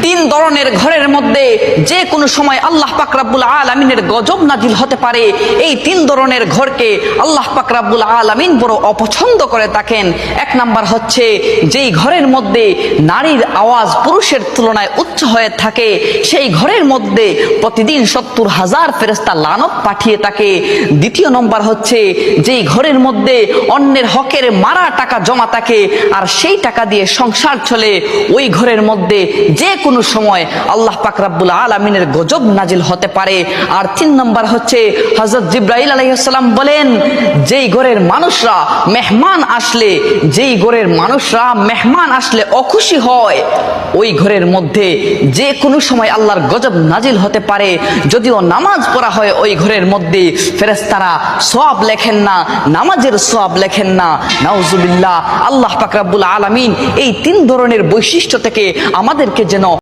তিন ধরনের ঘরের মধ্যে যে কোনো সময় আল্লাহ পাক রব্বুল আলামিনের গজব নাজিল হতে পারে। এই তিন ধরনের ঘরকে আল্লাহ পাক রব্বুল আলামিন বড় অপছন্দ করে থাকেন। এক নাম্বার হচ্ছে যেই ঘরের মধ্যে নারীর আওয়াজ পুরুষের তুলনায় উচ্চ হয়ে থাকে, সেই ঘরের মধ্যে প্রতিদিন 70,000 ফেরেশতা লানত পাঠিয়ে থাকে। দ্বিতীয় নম্বর হচ্ছে যেই ঘরের মধ্যে অন্যের হকের মারা টাকা জমা থাকে আর সেই টাকা দিয়ে সংসার চলে, ওই ঘরের মধ্যে যে কোনো সময় আল্লাহ পাক রব্বুল আলামিনের গজব নাজিল হতে পারে। আর তিন নম্বর হচ্ছে হযরত জিবরাইল আলাইহিস সালাম বলেন, যেই ঘরের মানুষরা মেহমান আসলে অখুশি হয়, ওই ঘরের মধ্যে যে কোনো সময় আল্লাহর গজব নাজিল হতে পারে। যদিও নামাজ পড়া হয় ওই ঘরের মধ্যে, ফেরেশতারা সওয়াব লেখেন না, নামাজের সওয়াব লেখেন না। নাউজুবিল্লাহ। আল্লাহ পাক রব্বুল আলামিন এই তিন ধরনের বৈশিষ্ট্য থেকে আমাদেরকে যেন